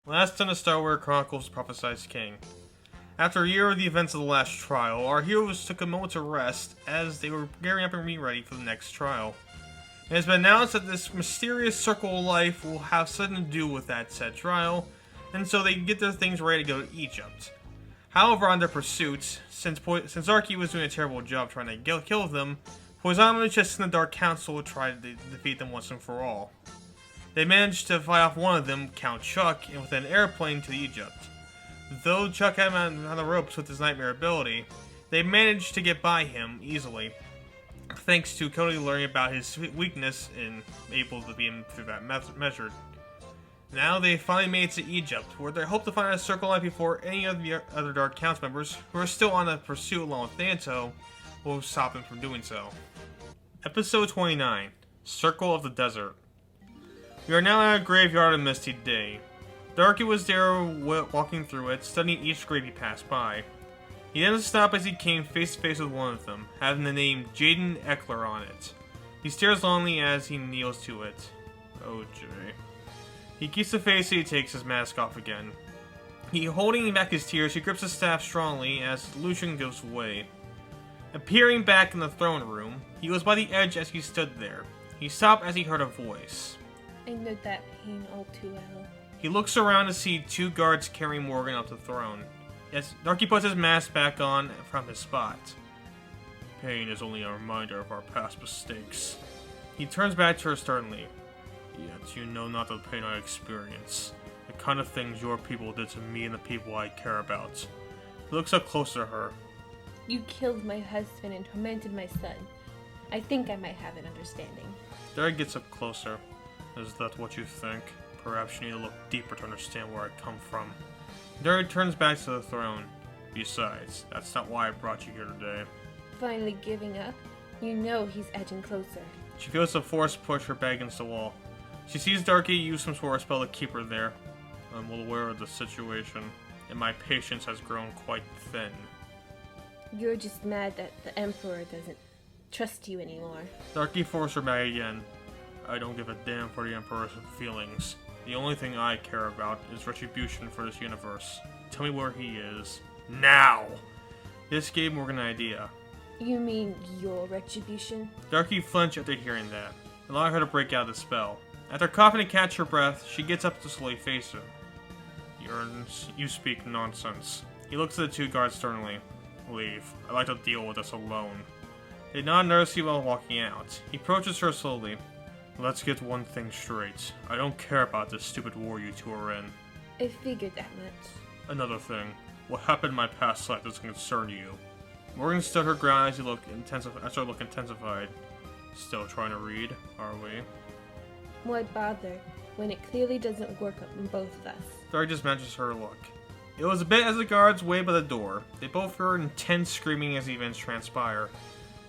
Last in the Star Wars Chronicles Prophesied King. After a year of the events of the last trial, our heroes took a moment to rest as they were gearing up and being ready for the next trial. It has been announced that this mysterious circle of life will have something to do with that said trial, and so they can get their things ready to go to Egypt. However, on their pursuit, since Archie was doing a terrible job trying to kill them, Poisonous just and the Dark Council tried to defeat them once and for all. They managed to fight off one of them, Count Chuck, with an airplane to Egypt. Though Chuck had him on the ropes with his nightmare ability, they managed to get by him easily, thanks to Cody learning about his weakness and able to beat him through that measured. Now they finally made it to Egypt, where they hope to find a circle life before any of the other Dark Council members, who are still on the pursuit along with Thanto, will stop them from doing so. Episode 29, Circle of the Desert. We are now at a graveyard on a misty day. Darky was there walking through it, studying each grave he passed by. He didn't stop as he came face to face with one of them, having the name Jaden Eckler on it. He stares longingly as he kneels to it. Oh, Jay. He keeps the face and he takes his mask off again. Holding back his tears, he grips his staff strongly as Lucian goes away. Appearing back in the throne room, he was by the edge as he stood there. He stopped as he heard a voice. I know that pain all too well. He looks around to see two guards carrying Morgan up the throne. As Darky puts his mask back on from his spot. Pain is only a reminder of our past mistakes. He turns back to her sternly. Yet you know not the pain I experience. The kind of things your people did to me and the people I care about. He looks up close to her. You killed my husband and tormented my son. I think I might have an understanding. Darky gets up closer. Is that what you think? Perhaps you need to look deeper to understand where I come from. Darky turns back to the throne. Besides, that's not why I brought you here today. Finally giving up? You know he's edging closer. She feels the force push her back against the wall. She sees Darky use some sort of spell to keep her there. I'm well aware of the situation, and my patience has grown quite thin. You're just mad that the Emperor doesn't trust you anymore. Darky forced her back again. I don't give a damn for the Emperor's feelings. The only thing I care about is retribution for this universe. Tell me where he is. Now! This gave Morgan an idea. You mean your retribution? Darky flinched after hearing that, allowing her to break out of the spell. After coughing to catch her breath, she gets up to slowly face him. You speak nonsense. He looks at the two guards sternly. Leave. I'd like to deal with this alone. They nod nervously while walking out. He approaches her slowly. Let's get one thing straight. I don't care about this stupid war you two are in. I figured that much. Another thing. What happened in my past life doesn't concern you. Morgan stood her ground as her look intensified. Still trying to read, are we? Why bother, when it clearly doesn't work on both of us? Darky just matches her look. It was a bit as the guards waited by the door. They both heard intense screaming as the events transpire.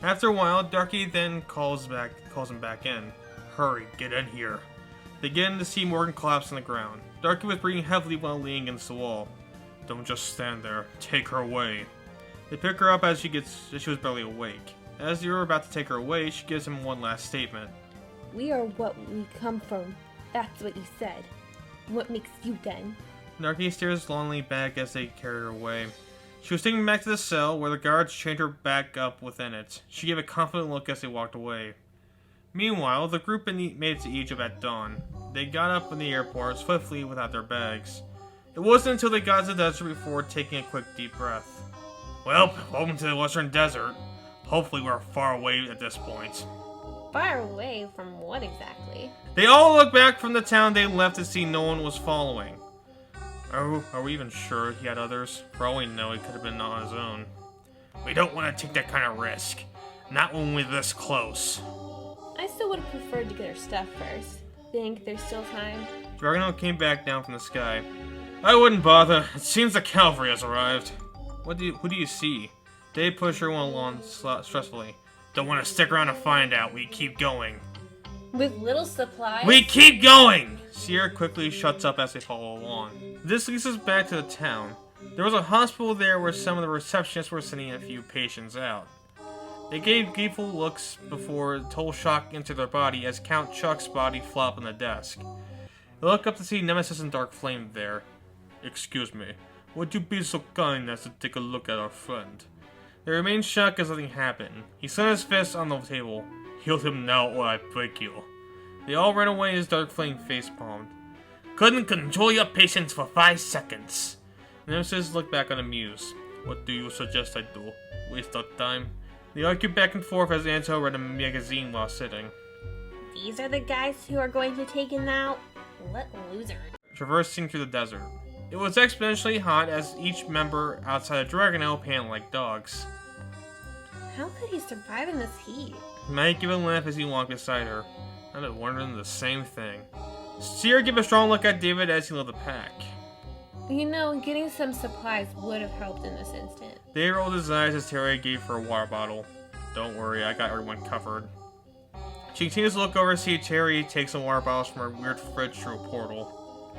After a while, Darky then calls him back in. Hurry, get in here. They get in to see Morgan collapse on the ground. Darky was breathing heavily while leaning against the wall. Don't just stand there. Take her away. They pick her up as she was barely awake. As they were about to take her away, she gives him one last statement. We are what we come from. That's what you said. What makes you then? Darky stares longingly back as they carry her away. She was taken back to the cell, where the guards chained her back up within it. She gave a confident look as they walked away. Meanwhile, the group made it to Egypt at dawn. They got up in the airport swiftly without their bags. It wasn't until they got to the desert before taking a quick deep breath. Well, welcome to the Western Desert. Hopefully we're far away at this point. Far away from what exactly? They all looked back from the town they left to see no one was following. Are we even sure he had others? For all we know, he could have been on his own. We don't want to take that kind of risk. Not when we're this close. I still would have preferred to get our stuff first. Think there's still time? Dragono came back down from the sky. I wouldn't bother. It seems the cavalry has arrived. Who do you see? Dave pushed her along stressfully. Don't want to stick around to find out. We keep going. With little supplies? We keep going! Sierra quickly shuts up as they follow along. This leads us back to the town. There was a hospital there where some of the receptionists were sending a few patients out. They gave gleeful looks before total shock entered their body as Count Chuck's body flopped on the desk. They look up to see Nemesis and Dark Flame there. Excuse me, would you be so kind as to take a look at our friend? They remain shocked as nothing happened. He slammed his fist on the table. Heal him now or I break you. They all ran away as Dark Flame facepalmed. Couldn't control your patience for 5 seconds. Nemesis looked back unamused. What do you suggest I do? Waste our time? They argued back and forth as Anto read a magazine while sitting. These are the guys who are going to take him out? What loser. Traversing through the desert. It was exponentially hot as each member outside of Dragonelle panted like dogs. How could he survive in this heat? Mike gave a laugh as he walked beside her. I've been wondering the same thing. Seer gave a strong look at David as he led the pack. You know, getting some supplies would have helped in this instant. David rolled his eyes as Terry gave her a water bottle. Don't worry, I got everyone covered. She continues to look over to see Terry take some water bottles from her weird fridge through a portal.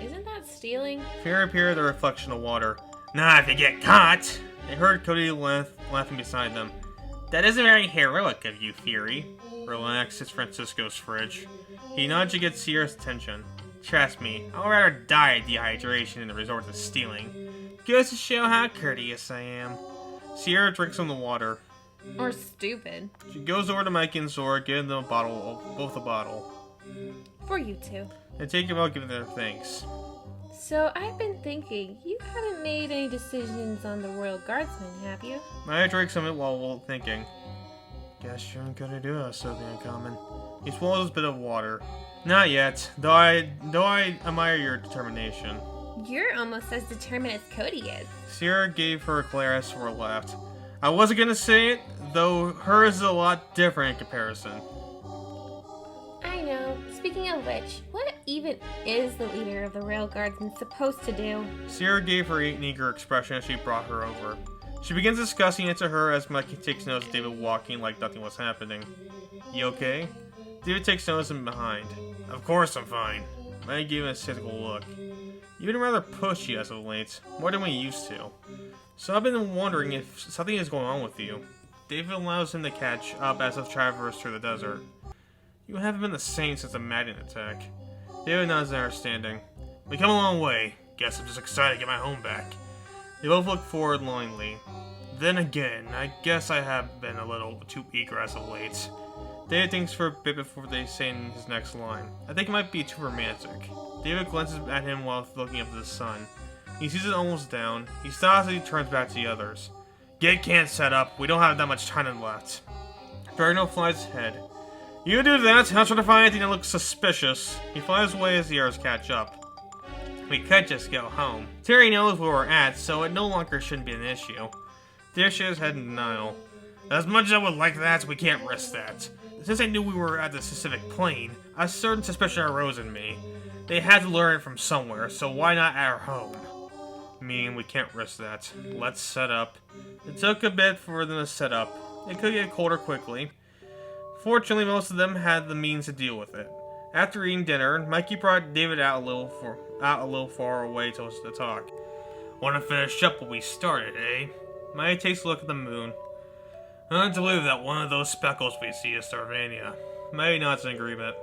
Isn't that stealing? Fear appeared a reflection of water. Not if you get caught! They heard Cody laughing beside them. That isn't very heroic of you, Fury. Relax, it's Francisco's fridge. He nodded to get Sierra's attention. Trust me, I'd rather die of dehydration than resort to stealing. Goes to show how courteous I am. Sierra drinks some of the water. Or stupid. She goes over to Mikey and Zora, giving them both a bottle. For you two. They take it out, giving them thanks. So, I've been thinking, you haven't made any decisions on the Royal Guardsmen, have you? Maya drinks some of it while thinking. Guess you're gonna do us something uncommon. He swallows a bit of water. Not yet, though I admire your determination. You're almost as determined as Cody is. Sierra gave her a glare as Zora laughed. I wasn't gonna say it, though hers is a lot different in comparison. I know. Speaking of which, what even is the leader of the Royal Guardsmen supposed to do? Sierra gave her an eager expression as she brought her over. She begins discussing it to her as Mikey takes notice of David walking like nothing was happening. You okay? David takes notice of him behind. Of course I'm fine. Mikey gave him a cynical look. You've been rather pushy as of late, more than we used to. So I've been wondering if something is going on with you. David allows him to catch up as they traverse through the desert. You haven't been the same since the Madden attack. David nods in understanding. We come a long way. Guess I'm just excited to get my home back. They both look forward longingly. Then again, I guess I have been a little too eager as of late. David thinks for a bit before they say his next line. I think it might be too romantic. David glances at him while looking up at the sun. He sees it almost down. He stops as he turns back to the others. Get camp set up. We don't have that much time left. Dragonel flies ahead. You do that. I'll try to find anything that looks suspicious. He flies away as the others catch up. We could just go home. Terry knows where we're at, so it no longer shouldn't be an issue. David shakes his head in denial. As much as I would like that, we can't risk that. Since I knew we were at the specific plane, a certain suspicion arose in me. They had to learn it from somewhere, so why not at our home? Meaning we can't risk that. Let's set up. It took a bit for them to set up. It could get colder quickly. Fortunately, most of them had the means to deal with it. After eating dinner, Mikey brought David out a little far away to talk. Want to finish up what we started, eh? Mikey takes a look at the moon. I don't believe that one of those speckles we see is Starvania. Mikey nods in agreement.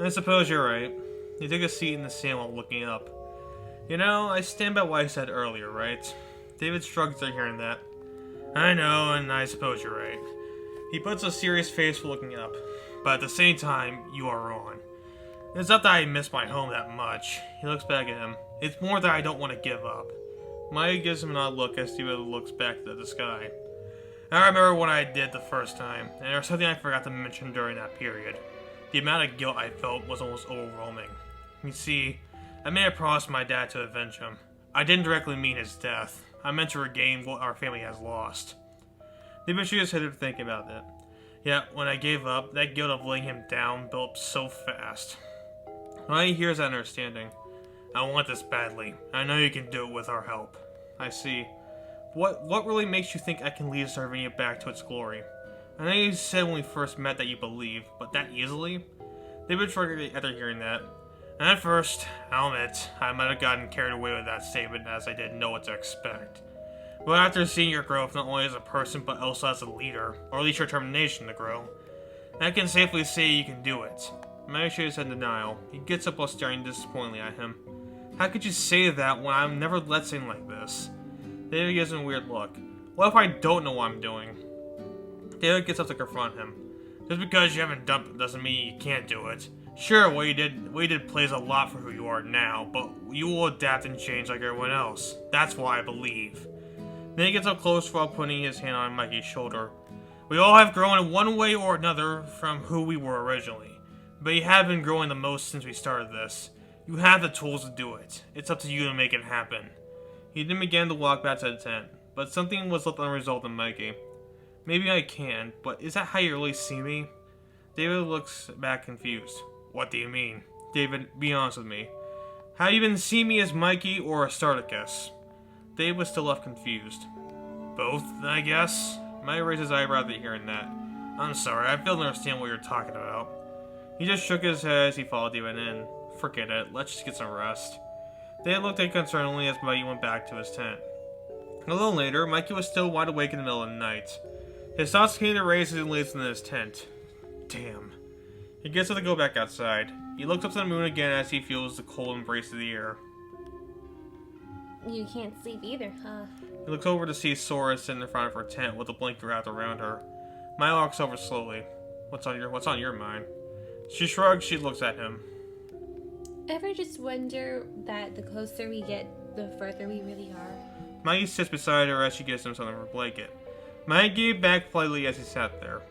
I suppose you're right. He took a seat in the sand while looking up. You know, I stand by what I said earlier, right? David shrugs at hearing that. I know, and I suppose you're right. He puts a serious face for looking up. But at the same time, you are wrong. It's not that I miss my home that much. He looks back at him. It's more that I don't want to give up. Maya gives him an odd look as David looks back at the sky. I remember what I did the first time, and there was something I forgot to mention during that period. The amount of guilt I felt was almost overwhelming. You see, I made a promise to my dad to avenge him. I didn't directly mean his death. I meant to regain what our family has lost. David shook his head to think about it. Yet, when I gave up, that guilt of laying him down built up so fast. When I hear that understanding, I want this badly. I know you can do it with our help. I see. What really makes you think I can lead Sardinia back to its glory? I know you said when we first met that you believe, but that easily? David shrugged after hearing that. And at first, I'll admit, I might have gotten carried away with that statement as I didn't know what to expect. But after seeing your growth not only as a person but also as a leader, or at least your determination to grow, I can safely say you can do it. Maggie shakes his head in denial. He gets up while staring disappointedly at him. How could you say that when I've never let something like this? David gives him a weird look. What if I don't know what I'm doing? David gets up to confront him. Just because you haven't done it doesn't mean you can't do it. Sure, what you did plays a lot for who you are now, but you will adapt and change like everyone else. That's what I believe. Then he gets up close while putting his hand on Mikey's shoulder. We all have grown in one way or another from who we were originally, but you have been growing the most since we started this. You have the tools to do it. It's up to you to make it happen. He then began to walk back to the tent, but something was left unresolved in Mikey. Maybe I can, but is that how you really see me? David looks back confused. What do you mean? David, be honest with me. Have you been seeing me as Mikey or a Spartacus? David was still left confused. Both, I guess? Mikey raised his eyebrow at hearing that. I'm sorry, I fail to understand what you're talking about. He just shook his head as he followed David in. Forget it, let's just get some rest. David looked at concernedly as Mikey went back to his tent. A little later, Mikey was still wide awake in the middle of the night. His thoughts came to race as he lays in his tent. Damn. He gets up to go back outside. He looks up to the moon again as he feels the cold embrace of the air. You can't sleep either, huh? He looks over to see Sora sitting in front of her tent with a blanket wrapped around her. Maya walks over slowly. What's on your mind? She shrugs. She looks at him. Ever just wonder that the closer we get, the further we really are? Maggie sits beside her as she gives him some of her blanket. Maggie gave back politely as he sat there.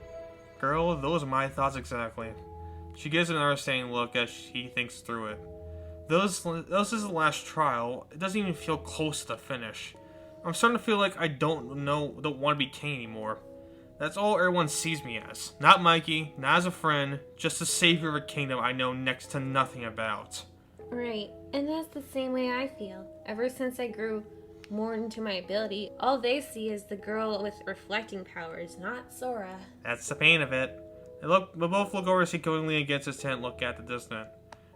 Girl, those are my thoughts exactly. She gives an understanding look as he thinks through it. This is the last trial. It doesn't even feel close to the finish. I'm starting to feel like I don't want to be king anymore. That's all everyone sees me as. Not Mikey, not as a friend, just the savior of a kingdom I know next to nothing about. Right, and that's the same way I feel. Ever since I grew more into my ability, all they see is the girl with reflecting powers, not Sora. That's the pain of it. They both look over to see Cody lean against his tent, look at the distant.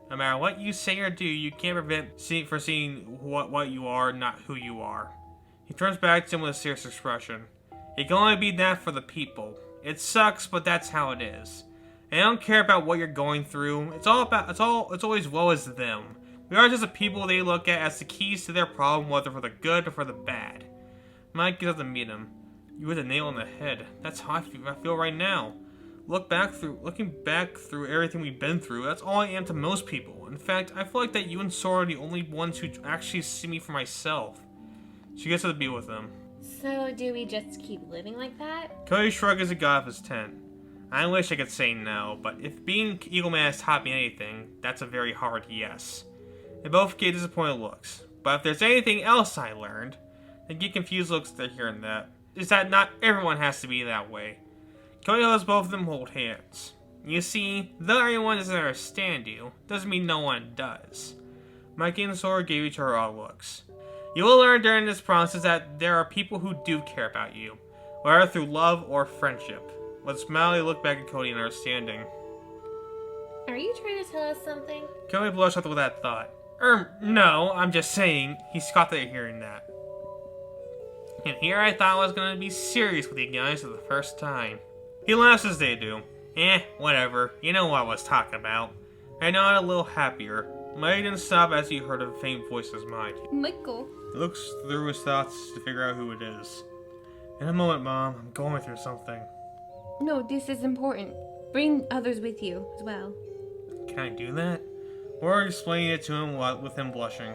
No matter what you say or do, you can't prevent seeing what you are, not who you are. He turns back to him with a serious expression. It can only be that for the people. It sucks, but that's how it is. And I don't care about what you're going through. It's always woe is them. We are just the people they look at as the keys to their problem, whether for the good or for the bad. Mike gets up to meet him. You hit the nail on the head. That's how I feel right now. Looking back through everything we've been through, that's all I am to most people. In fact, I feel like that you and Sora are the only ones who actually see me for myself. She gets up to be with him. So, do we just keep living like that? Cody shrugs as he got off his tent. I wish I could say no, but if being Eagle Man has taught me anything, that's a very hard yes. They both gave disappointed looks. But if there's anything else I learned, they get confused looks they're hearing that, is that not everyone has to be that way. Cody lets both of them hold hands. You see, though everyone doesn't understand you, doesn't mean no one does. Mikey and Sora gave each other odd looks. You will learn during this process that there are people who do care about you, whether through love or friendship. With a smile, he looked back at Cody in understanding. Are you trying to tell us something? Cody blushed with that thought. No, I'm just saying. He scoffed at hearing that. And here I thought I was going to be serious with you guys for the first time. He laughs as they do. Whatever. You know what I was talking about. I nodded a little happier. Mike didn't stop as he heard a faint voice in his mind. Michael. He looks through his thoughts to figure out who it is. In a moment, Mom. I'm going through something. No, this is important. Bring others with you as well. Can I do that? Or explaining it to him with him blushing.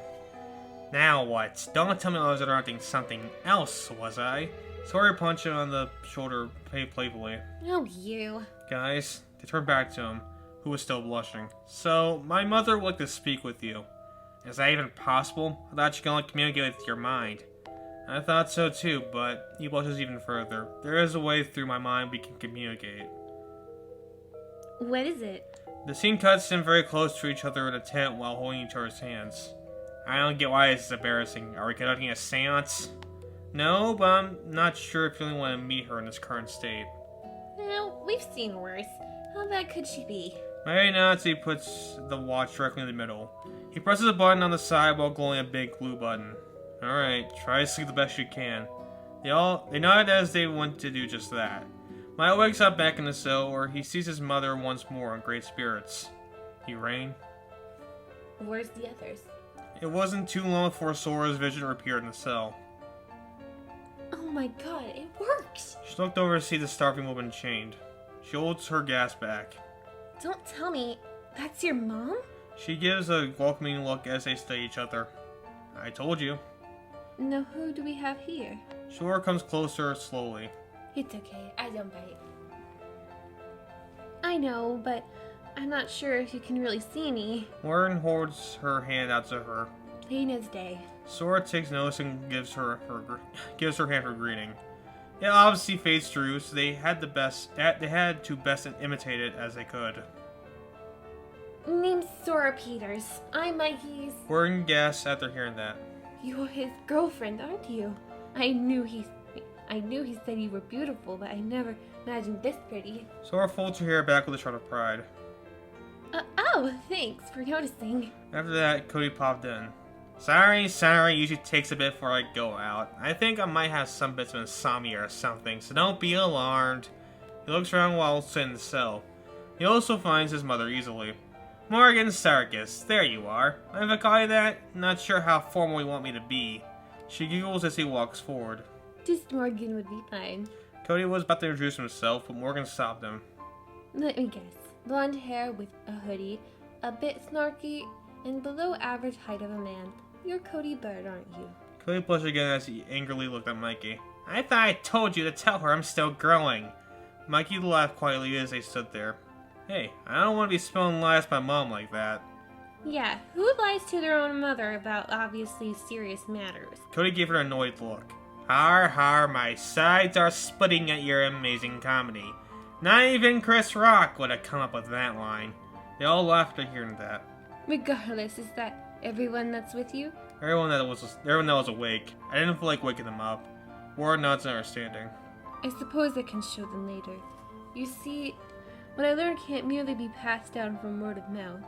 Now what? Don't tell me I was interrupting something else, was I? Sora punched him on the shoulder playfully. Oh, you. Guys, they turned back to him, who was still blushing. So, my mother would like to speak with you. Is that even possible? I thought you could only communicate with your mind. I thought so too, but he blushes even further. There is a way through my mind we can communicate. What is it? The scene cuts in very close to each other in a tent while holding each other's hands. I don't get why this is embarrassing. Are we conducting a seance? No, but I'm not sure if you really want to meet her in this current state. No, we've seen worse. How bad could she be? Mary nods. He puts the watch directly in the middle. He presses a button on the side while glowing a big blue button. Alright, try to sleep the best you can. They nod as they want to do just that. Maya wakes up back in the cell where he sees his mother once more in great spirits. You rain? Where's the others? It wasn't too long before Sora's vision reappeared in the cell. Oh my god, it works! She looked over to see the starving woman chained. She holds her gas back. Don't tell me, that's your mom? She gives a welcoming look as they study each other. I told you. Now who do we have here? Sora comes closer slowly. It's okay, I don't bite. I know, but I'm not sure if you can really see me. Lauren holds her hand out to her. Plain as day. Sora takes notice and gives her hand her greeting. It obviously fades through, so they had to best imitate it as they could. Name's Sora Peters. I'm Mikey's. Gordon gasps after hearing that. You're his girlfriend, aren't you? I knew he said you were beautiful, but I never imagined this pretty. Sora folds her hair back with a shred of pride. Oh, thanks for noticing. After that, Cody popped in. Sorry, usually takes a bit before I go out. I think I might have some bits of insomnia or something, so don't be alarmed. He looks around while sitting in the cell. He also finds his mother easily. Morgan Sarkis, there you are. If I call you that, not sure how formal you want me to be. She giggles as he walks forward. Just Morgan would be fine. Cody was about to introduce himself, but Morgan stopped him. Let me guess. Blonde hair with a hoodie, a bit snarky, and below average height of a man. You're Cody Bird, aren't you? Cody blushed again as he angrily looked at Mikey. I thought I told you to tell her I'm still growing. Mikey laughed quietly as they stood there. Hey, I don't want to be spilling lies to my mom like that. Yeah, who lies to their own mother about obviously serious matters? Cody gave her an annoyed look. Har har, my sides are splitting at your amazing comedy. Not even Chris Rock would have come up with that line. They all laughed at hearing that. Regardless, is that everyone that's with you? Everyone that was awake. I didn't feel like waking them up. Ward nods in understanding. I suppose I can show them later. You see, what I learned can't merely be passed down from word of mouth.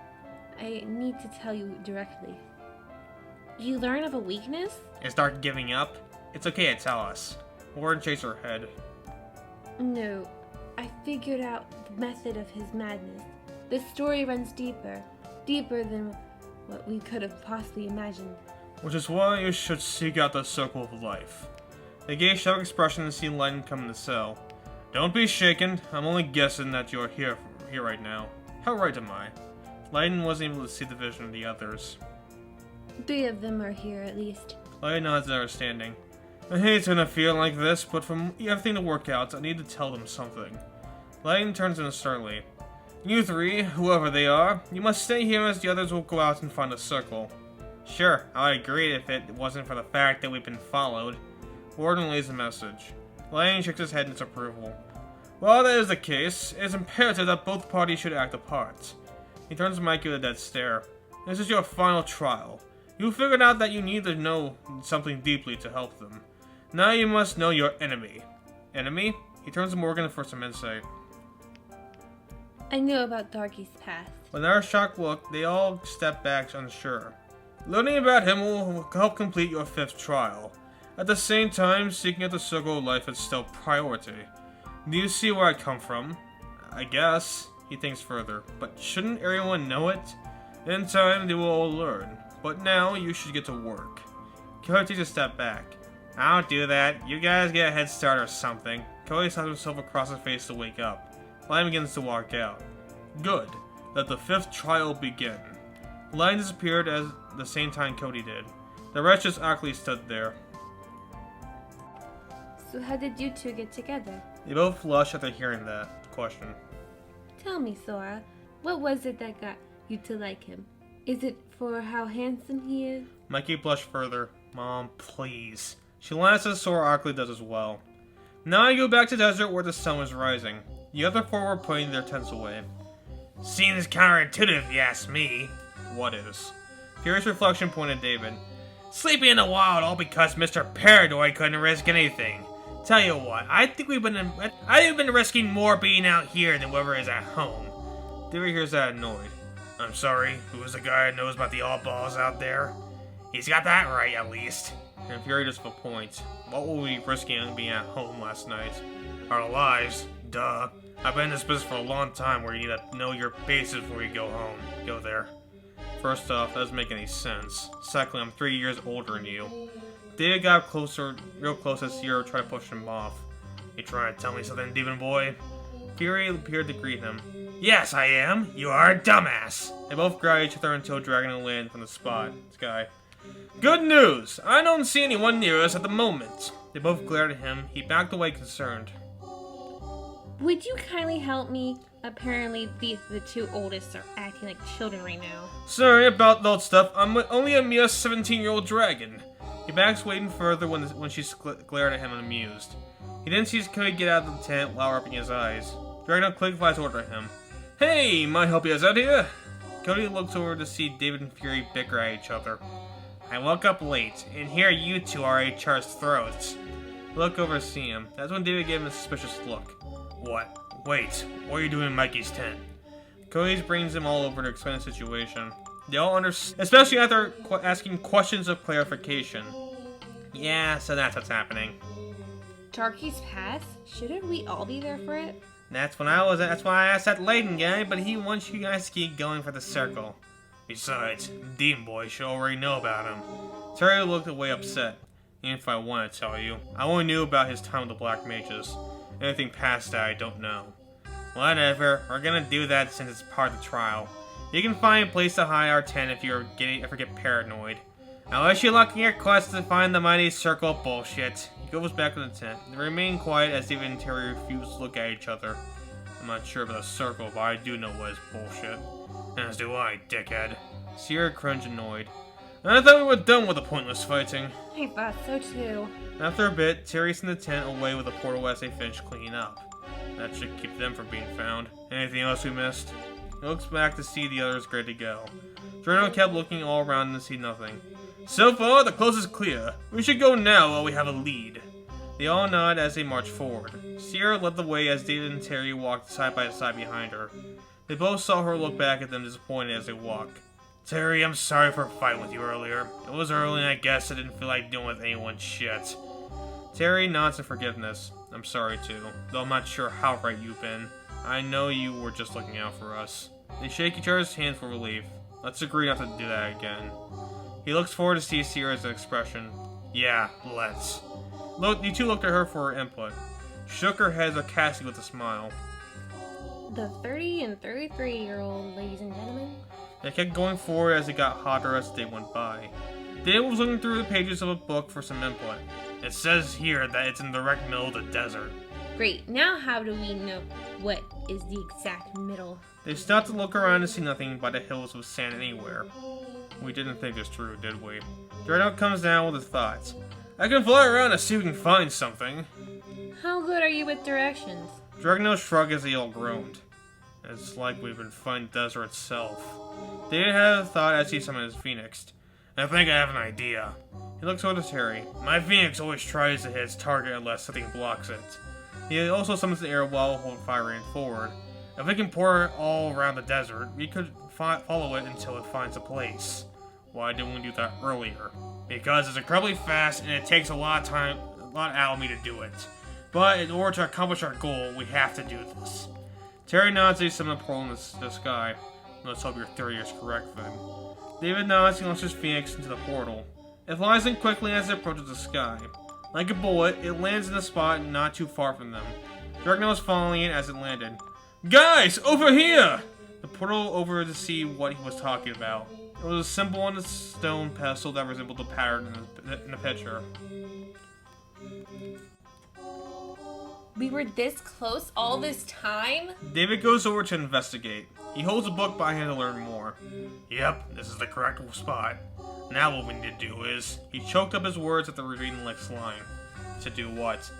I need to tell you directly. You learn of a weakness? And start giving up? It's okay to tell us. Warren shakes her head. No, I figured out the method of his madness. The story runs deeper than what we could have possibly imagined. Which is why you should seek out the circle of life. They gave shocked expression and see Lightning come in the cell. Don't be shaken. I'm only guessing that you're here right now. How right am I? Lightning wasn't able to see the vision of the others. 3 of them are here at least. Lightning nods in understanding. I hate to feel like this, but for everything to work out, I need to tell them something. Lightning turns in sternly. You 3, whoever they are, you must stay here as the others will go out and find a circle. Sure, I'd agree if it wasn't for the fact that we've been followed. Warden lays the message. Lightning shakes his head in disapproval. While that is the case, it's imperative that both parties should act apart. He turns to Mikey with a dead stare. This is your final trial. You figured out that you need to know something deeply to help them. Now you must know your enemy. Enemy? He turns to Morgan for some insight. I know about Darky's past. With our shocked look, they all step back unsure. Learning about him will help complete your 5th trial. At the same time, seeking out the circle of life is still priority. Do you see where I come from? I guess, he thinks further, but shouldn't everyone know it? In time, they will all learn, but now you should get to work. Cody takes a step back. I don't do that. You guys get a head start or something. Cody slaps himself across his face to wake up. Lion begins to walk out. Good. Let the 5th trial begin. Lion disappeared at the same time Cody did. The rest just awkwardly stood there. So how did you 2 get together? They both flushed after hearing that question. Tell me, Sora, what was it that got you to like him? Is it for how handsome he is? Mikey blushed further. Mom, please. She glanced as Sora awkwardly does as well. Now I go back to the desert where the sun was rising. The other 4 were putting their tents away. Seems counterintuitive if you ask me. What is? Furious reflection pointed David. Sleeping in the wild all because Mr. Paradoid couldn't risk anything. Tell you what, I think we've been risking more being out here than whoever is at home. David hears that annoyed. I'm sorry, who is the guy who knows about the oddballs out there? He's got that right, at least. And Fury just a point. What were we risking being at home last night? Our lives, duh. I've been in this business for a long time where you need to know your bases before you go home. Go there. First off, that doesn't make any sense. Secondly, I'm 3 years older than you. David got real close as Sierra tried to push him off. You trying to tell me something, demon boy? Fury appeared to greet him. Yes, I am. You are a dumbass. They both grabbed each other until dragging land from the sky. Good news! I don't see anyone near us at the moment. They both glared at him. He backed away concerned. Would you kindly help me? Apparently, the two oldest are acting like children right now. Sorry about that stuff. I'm only a mere 17-year-old dragon. He backs away even further when she glared at him amused. He didn't see Cody get out of the tent while rubbing his eyes. Dragon clarifies order at him. Hey, might help you out here? Cody looks over to see David and Fury bicker at each other. I woke up late, and here you two are at each other's throats. Look over to see him. That's when David gave him a suspicious look. What? Wait, what are you doing in Mikey's tent? Cody brings him all over to explain the situation. They all understand, especially after asking questions of clarification. Yeah, so that's what's happening. Darky's Pass? Shouldn't we all be there for it? That's why I asked that Layden guy, but he wants you guys to keep going for the circle. Besides, Demon Boy should already know about him. Terry looked away upset. Even if I want to tell you, I only knew about his time with the Black Mages. Anything past that, I don't know. Whatever, we're gonna do that since it's part of the trial. You can find a place to hide our tent if you ever get paranoid. I wish you luck in your quest to find the mighty circle of bullshit. He goes back to the tent. They remain quiet as David and Terry refuse to look at each other. I'm not sure about the circle, but I do know what is bullshit. As do I, dickhead. Sierra cringed annoyed. I thought we were done with the pointless fighting. I thought so too. After a bit, Terry sent the tent away with a portal as they finished cleaning up. That should keep them from being found. Anything else we missed? He looks back to see the others ready to go. Jordan kept looking all around to see nothing. So far, the coast is clear. We should go now while we have a lead. They all nod as they march forward. Sierra led the way as David and Terry walked side by side behind her. They both saw her look back at them disappointed as they walked. Terry, I'm sorry for fighting with you earlier. It was early and I guess I didn't feel like dealing with anyone's shit. Terry nods in forgiveness. I'm sorry too, though I'm not sure how right you've been. I know you were just looking out for us. They shake each other's hands for relief. Let's agree not to do that again. He looks forward to see Sierra's expression. Yeah, let's. Look, you two looked at her for her input. She shook her head sarcastically with a smile. The 30 and 33-year-old, ladies and gentlemen. They kept going forward as it got hotter as the day went by. David was looking through the pages of a book for some input. It says here that it's in the direct middle of the desert. Great, now how do we know what is the exact middle? They stopped to look around and see nothing but the hills with sand anywhere. We didn't think this through, did we? Dreadnought comes down with his thoughts. I can fly around and see if we can find something. How good are you with directions? Dreadnought shrugged as they all groaned. It's like we've been finding the desert itself. David had a thought as he summoned his phoenix. I think I have an idea. He looks over to Terry. My phoenix always tries to hit its target unless something blocks it. He also summons the air while firing forward. If we can pour it all around the desert, we could follow it until it finds a place. Why didn't we do that earlier? Because it's incredibly fast and it takes a lot out of me to do it. But in order to accomplish our goal, we have to do this. Terry nods as he summons a portal in the sky. Let's hope your theory is correct then. David nods and launches Phoenix into the portal. It flies in quickly as it approaches the sky. Like a bullet, it lands in a spot not too far from them. Dreadnought was following it as it landed. Guys, over here! The portal over to see what he was talking about. It was a symbol on a stone pedestal that resembled the pattern in the picture. We were this close all this time? David goes over to investigate. He holds a book by him to learn more. Yep, this is the correct spot. Now what we need to do is... He choked up his words after reading the next line. To do what?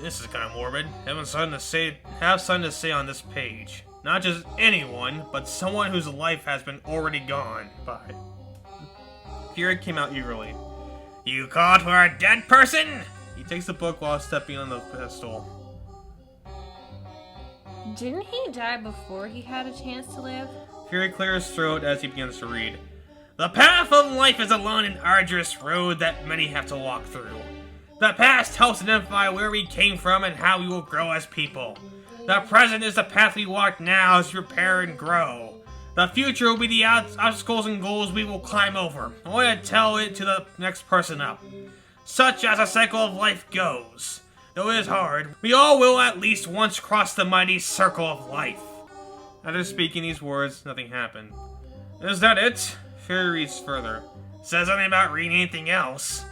This is kind of morbid. Have something to say on this page. Not just anyone, but someone whose life has been already gone by. Fury came out eagerly. You called for a dead person? He takes the book while stepping on the pedestal. Didn't he die before he had a chance to live? Fury clears his throat as he begins to read. The path of life is a long and arduous road that many have to walk through. The past helps identify where we came from and how we will grow as people. The present is the path we walk now as we prepare and grow. The future will be the obstacles and goals we will climb over. I want to tell it to the next person up. Such as a cycle of life goes. Though it is hard, we all will at least once cross the mighty circle of life. After speaking these words, nothing happened. Is that it? Fairy reads further. Says something about reading anything else.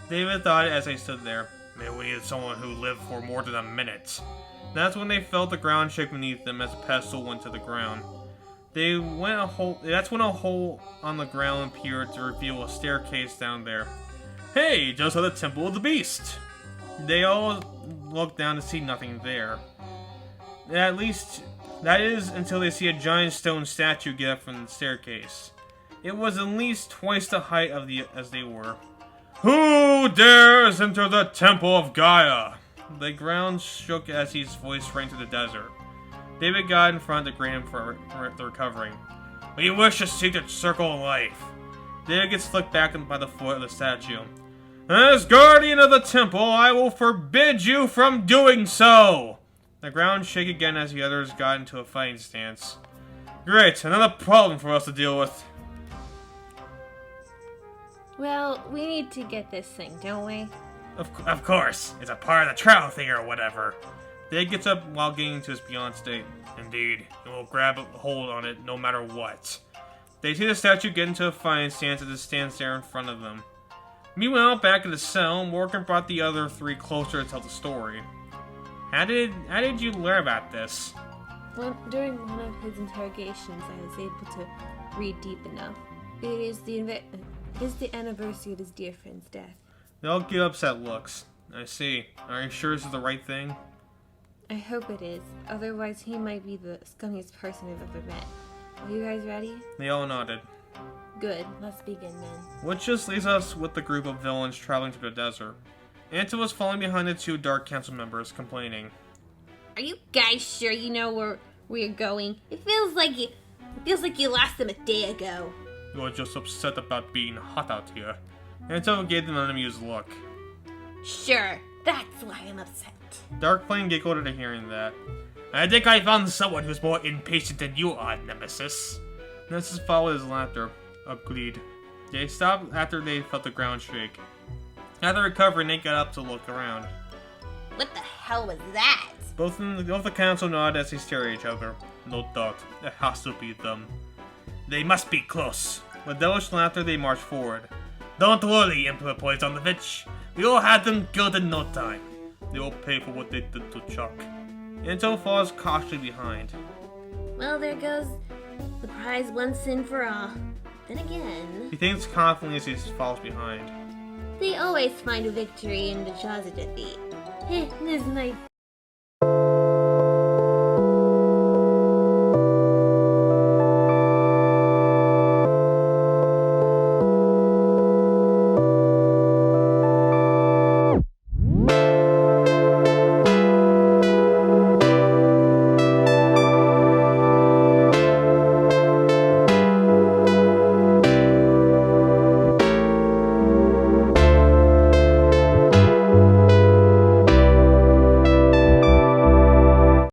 David thought as they stood there. Maybe we needed someone who lived for more than a minute. That's when they felt the ground shake beneath them as the pestle went to the ground. That's when a hole on the ground appeared to reveal a staircase down there. Hey, just like the Temple of the Beast! They all looked down to see nothing there. At least, that is until they see a giant stone statue get up from the staircase. It was at least twice the height as they were. Who dares enter the Temple of Gaia? The ground shook as his voice rang through the desert. David got in front to grant him for the recovering. We wish to seek the circle of life. David gets flicked back by the foot of the statue. As guardian of the temple, I will forbid you from doing so! The ground shook again as the others got into a fighting stance. Great, another problem for us to deal with. Well, we need to get this thing, don't we? Of course. It's a part of the trial thing or whatever. Dave gets up while getting to his beyond state. Indeed, and will grab a hold on it no matter what. They see the statue get into a fighting stance as it stands there in front of them. Meanwhile, back in the cell, Morgan brought the other three closer to tell the story. How did you learn about this? Well, during one of his interrogations, I was able to read deep enough. It is the anniversary of his dear friend's death. They all give upset looks. I see. Are you sure this is the right thing? I hope it is. Otherwise, he might be the scummiest person I've ever met. Are you guys ready? They all nodded. Good. Let's begin then. Which just leaves us with the group of villains traveling through the desert. Anta was falling behind the two Dark Council members, complaining. Are you guys sure you know where we're going? It feels like you lost them a day ago. You are just upset about being hot out here. Anta gave them an amused look. Sure, that's why I'm upset. Darkplane giggled at hearing that. I think I found someone who's more impatient than you are, Nemesis. Nemesis followed his laughter. Agreed. They stopped after they felt the ground shake. After recovering, they got up to look around. What the hell was that? Both the council nodded as they stared at each other. No doubt, it has to be them. They must be close. With devilish laughter, they marched forward. Don't worry, Emperor Poisonovich. We will have them killed in no time. They will pay for what they did to Chuck. Anto falls cautiously behind. Well, there goes the prize once and for all. Then again... He thinks confidently as he falls behind. They always find a victory in the jaws of defeat. This is nice.